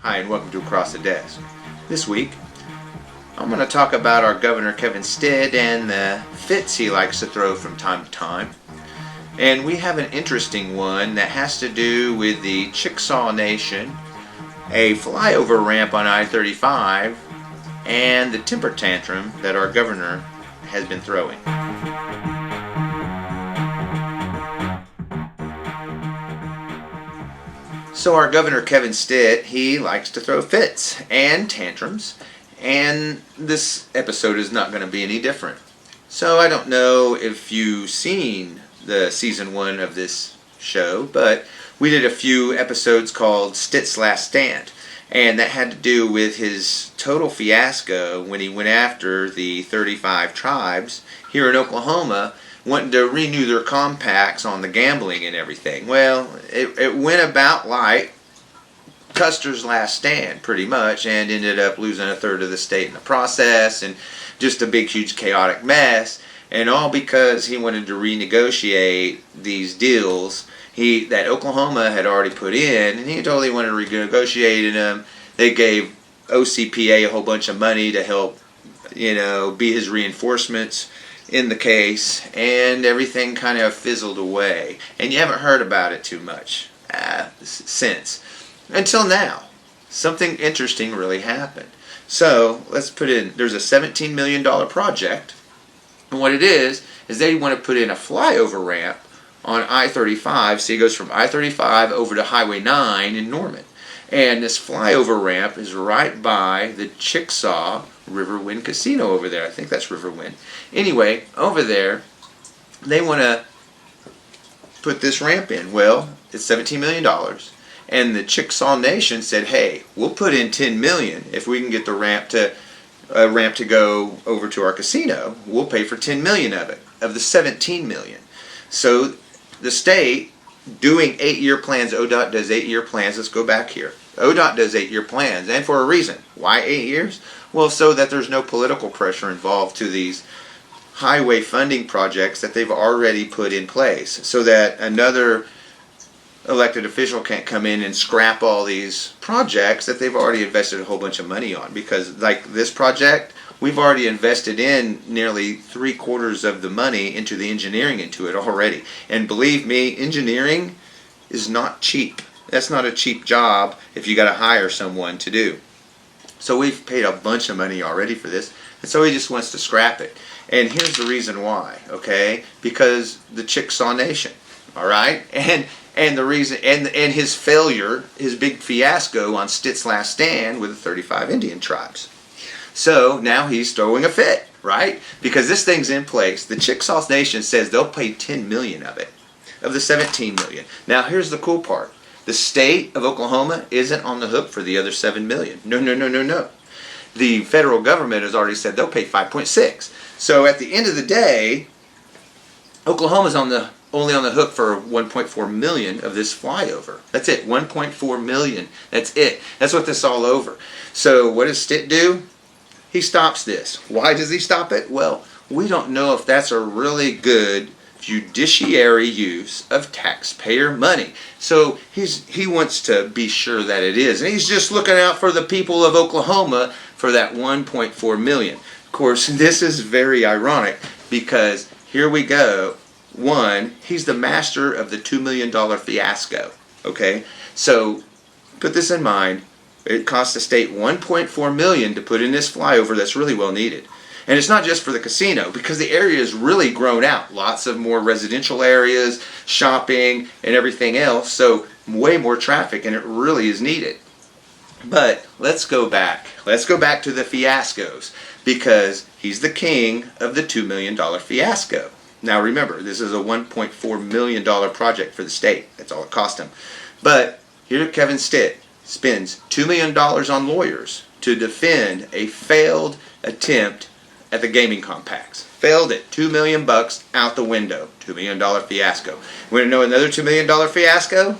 Hi, and welcome to Across the Desk. This week, I'm going to talk about our Governor Kevin Stitt and the fits he likes to throw from time to time. And we have an interesting one that has to do with the Chickasaw Nation, a flyover ramp on I-35, and the temper tantrum that our governor has been throwing. So our Governor Kevin Stitt, he likes to throw fits and tantrums, and this episode is not going to be any different. So I don't know if you've seen the season 1 of this show, but we did a few episodes called Stitt's Last Stand, and that had to do with his total fiasco when he went after the 35 tribes here in Oklahoma, wanting to renew their compacts on the gambling and everything. Well, it went about like Custer's Last Stand, pretty much, and ended up losing a third of the state in the process, and just a big, huge, chaotic mess, and all because he wanted to renegotiate these deals that Oklahoma had already put in, and he totally wanted to renegotiate them. They gave OCPA a whole bunch of money to help, be his reinforcements in the case, and everything kind of fizzled away, and you haven't heard about it too much since, until now. Something interesting really happened. So let's put in, there's a $17 million project, and what it is they want to put in a flyover ramp on I-35, so it goes from I-35 over to Highway 9 in Norman. And this flyover ramp is right by the Chickasaw Riverwind Casino over there. I think that's Riverwind. Anyway, over there, they want to put this ramp in. Well, it's $17 million. And the Chickasaw Nation said, hey, we'll put in $10 million if we can get the ramp to go over to our casino. We'll pay for $10 million of it, of the $17 million. So the state, doing 8-year plans, ODOT does 8-year plans. Let's go back here. ODOT does 8-year plans, and for a reason. Why 8 years? Well, so that there's no political pressure involved to these highway funding projects that they've already put in place, so that another elected official can't come in and scrap all these projects that they've already invested a whole bunch of money on. Because like this project, we've already invested in nearly 3/4 of the money into the engineering into it already. And believe me, engineering is not cheap. That's not a cheap job if you got to hire someone to do. So we've paid a bunch of money already for this, and so he just wants to scrap it. And here's the reason why, okay? Because the Chickasaw Nation, all right? And the reason, and his failure, his big fiasco on Stitt's Last Stand with the 35 Indian tribes. So now he's throwing a fit, right? Because this thing's in place. The Chickasaw Nation says they'll pay $10 million of it, of the $17 million. Now here's the cool part. The state of Oklahoma isn't on the hook for the other $7 million. No. The federal government has already said they'll pay 5.6. So at the end of the day, Oklahoma's only on the hook for 1.4 million of this flyover. That's it, 1.4 million. That's it. That's what this is all over. So what does Stitt do? He stops this. Why does he stop it? Well, we don't know if that's a really good judiciary use of taxpayer money. So he wants to be sure that it is. And he's just looking out for the people of Oklahoma for that 1.4 million. Of course, this is very ironic because here we go. One, he's the master of the $2 million fiasco. Okay? So put this in mind. It costs the state $1.4 million to put in this flyover that's really well needed. And it's not just for the casino, because the area is really grown out. Lots of more residential areas, shopping, and everything else. So way more traffic, and it really is needed. But let's go back. Let's go back to the fiascos, because he's the king of the $2 million fiasco. Now remember, this is a $1.4 million project for the state. That's all it cost him. But here Kevin Stitt spends $2 million on lawyers to defend a failed attempt at the gaming compacts. Failed it. $2 million out the window. $2 million fiasco. Want to know another $2 million fiasco?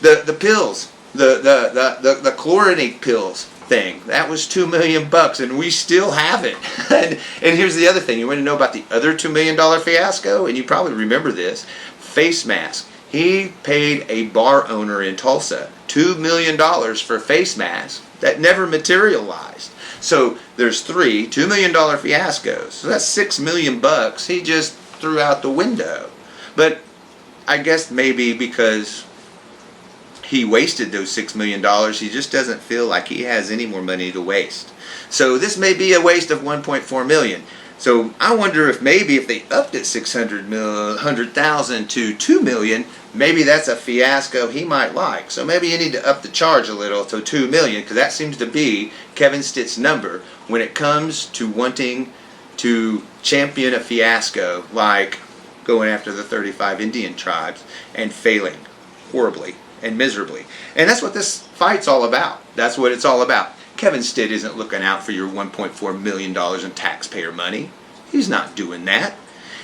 The pills. The chlorinate pills thing. That was $2 million, and we still have it. and here's the other thing. You want to know about the other $2 million fiasco? And you probably remember this. Face mask. He paid a bar owner in Tulsa $2 million for face masks that never materialized. So there's three $2 million fiascos. So that's $6 million he just threw out the window. But I guess maybe because he wasted those $6 million, he just doesn't feel like he has any more money to waste. So this may be a waste of $1.4 million. So I wonder if maybe if they upped it $600,000 to $2 million, maybe that's a fiasco he might like. So maybe you need to up the charge a little to $2 million, because that seems to be Kevin Stitt's number when it comes to wanting to champion a fiasco like going after the 35 Indian tribes and failing horribly and miserably. And that's what this fight's all about. That's what it's all about. Kevin Stitt isn't looking out for your $1.4 million in taxpayer money. He's not doing that.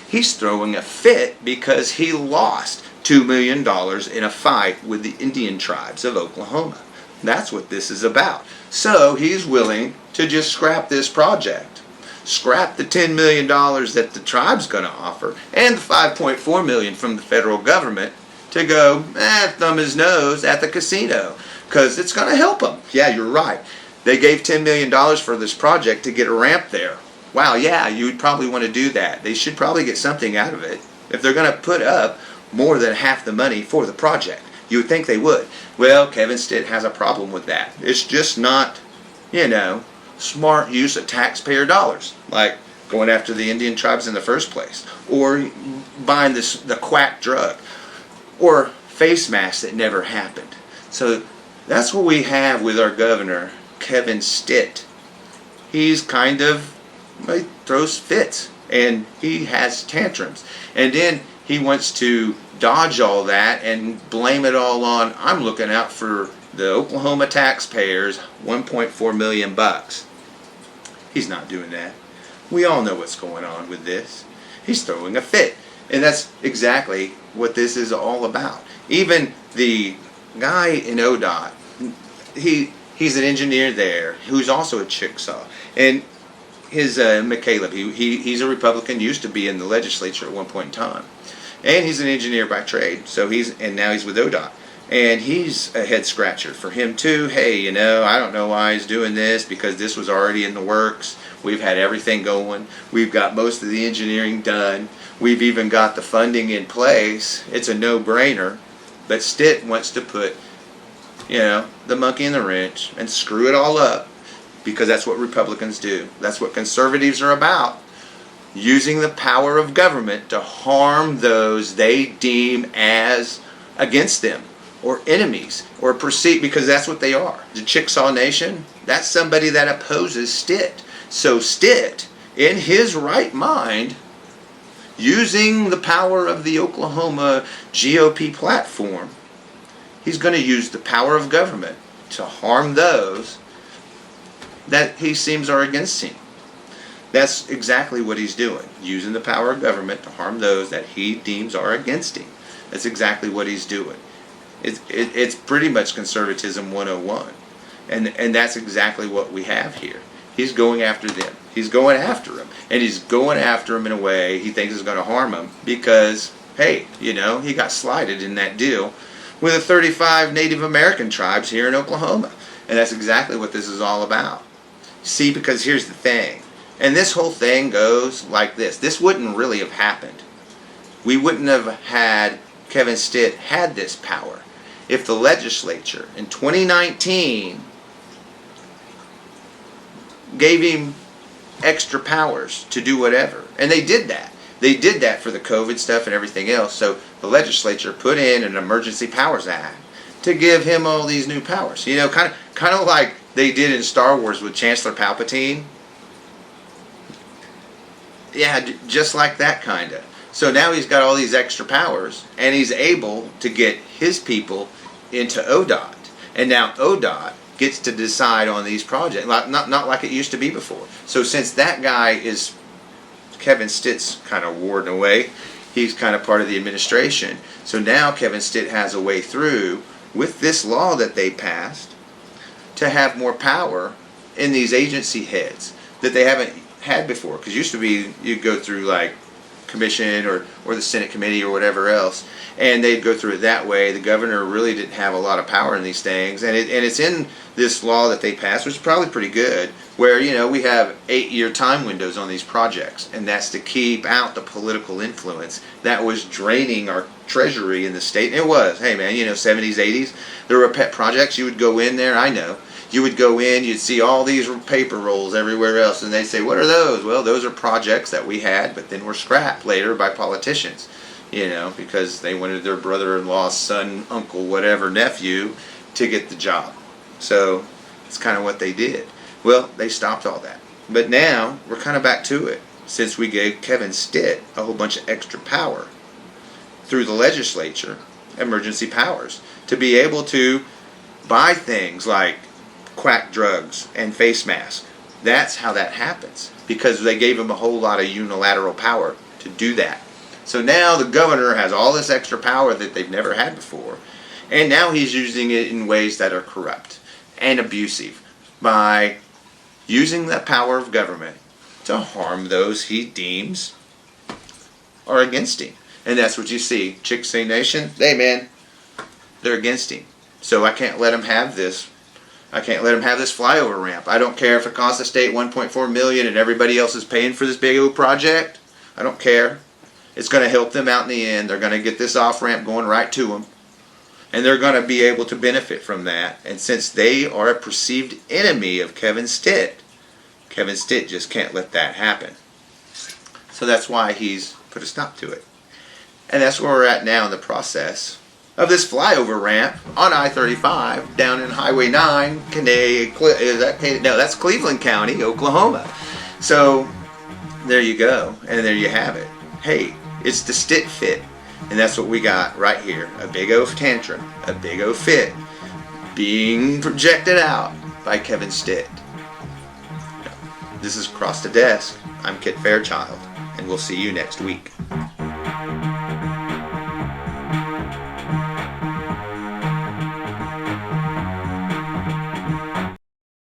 He's throwing a fit because he lost $2 million in a fight with the Indian tribes of Oklahoma. That's what this is about. So he's willing to just scrap this project. Scrap the $10 million that the tribe's going to offer and the $5.4 million from the federal government to go thumb his nose at the casino, because it's going to help him. Yeah, you're right. They gave $10 million for this project to get a ramp there. Wow, yeah, you would probably want to do that. They should probably get something out of it. If they're going to put up more than half the money for the project, you would think they would. Well, Kevin Stitt has a problem with that. It's just not, smart use of taxpayer dollars, like going after the Indian tribes in the first place, or buying the quack drug, or face masks that never happened. So that's what we have with our governor, Kevin Stitt. He's kind of, he throws fits, and he has tantrums. And then he wants to dodge all that and blame it all on, I'm looking out for the Oklahoma taxpayers, $1.4 million. He's not doing that. We all know what's going on with this. He's throwing a fit. And that's exactly what this is all about. Even the guy in ODOT, he's an engineer there who's also a Chickasaw. And his McCaleb, he's a Republican, used to be in the legislature at one point in time. And he's an engineer by trade. And now he's with ODOT. And he's a head scratcher for him too. Hey, I don't know why he's doing this, because this was already in the works. We've had everything going. We've got most of the engineering done. We've even got the funding in place. It's a no-brainer. But Stitt wants to put, the monkey in the wrench and screw it all up, because that's what Republicans do. That's what conservatives are about. Using the power of government to harm those they deem as against them, or enemies, or perceived, because that's what they are. The Chickasaw Nation, that's somebody that opposes Stitt. So Stitt, in his right mind, using the power of the Oklahoma GOP platform, he's going to use the power of government to harm those that he seems are against him. That's exactly what he's doing, using the power of government to harm those that he deems are against him. That's exactly what he's doing. It's pretty much conservatism 101. And that's exactly what we have here. He's going after them. He's going after them. And he's going after them in a way he thinks is going to harm them, because, hey, he got slighted in that deal with the 35 Native American tribes here in Oklahoma. And that's exactly what this is all about. See, because here's the thing. And this whole thing goes like this. This wouldn't really have happened. We wouldn't have had Kevin Stitt had this power if the legislature in 2019 gave him extra powers to do whatever. And they did that. They did that for the COVID stuff and everything else. So the legislature put in an Emergency Powers Act to give him all these new powers. Kind of like they did in Star Wars with Chancellor Palpatine. Yeah, just like that kind of. So now he's got all these extra powers, and he's able to get his people into ODOT. And now ODOT gets to decide on these projects, not like it used to be before. So since that guy is Kevin Stitt's kind of warding away, he's kind of part of the administration. So now Kevin Stitt has a way through, with this law that they passed, to have more power in these agency heads that they haven't had before. Because used to be, you'd go through like commission or the Senate committee or whatever else, and they'd go through it that way. The governor really didn't have a lot of power in these things, and it's in this law that they passed, which is probably pretty good, where we have 8-year time windows on these projects, and that's to keep out the political influence that was draining our treasury in the state. And it was, hey man, 70s, 80s, there were pet projects. You would go in there, I know. You would go in, you'd see all these paper rolls everywhere else, and they'd say, what are those? Well, those are projects that we had, but then were scrapped later by politicians, because they wanted their brother-in-law, son, uncle, whatever, nephew to get the job. So it's kind of what they did. Well, they stopped all that. But now we're kind of back to it, since we gave Kevin Stitt a whole bunch of extra power through the legislature, emergency powers, to be able to buy things like quack drugs and face masks. That's how that happens, because they gave him a whole lot of unilateral power to do that. So now the governor has all this extra power that they've never had before, and now he's using it in ways that are corrupt and abusive by using that power of government to harm those he deems are against him. And that's what you see. Chick-fil-A Nation, hey man, they're against him. So I can't let him have this. I can't let him have this flyover ramp. I don't care if it costs the state $1.4 million and everybody else is paying for this big old project. I don't care. It's going to help them out in the end. They're going to get this off-ramp going right to them. And they're going to be able to benefit from that. And since they are a perceived enemy of Kevin Stitt just can't let that happen. So that's why he's put a stop to it. And that's where we're at now in the process of this flyover ramp on I-35 down in Highway 9, that's Cleveland County, Oklahoma. So there you go, and there you have it. Hey, it's the Stitt fit, and that's what we got right here. A big O tantrum, a big O fit being projected out by Kevin Stitt. This is Across the Desk. I'm Kit Fairchild, and we'll see you next week.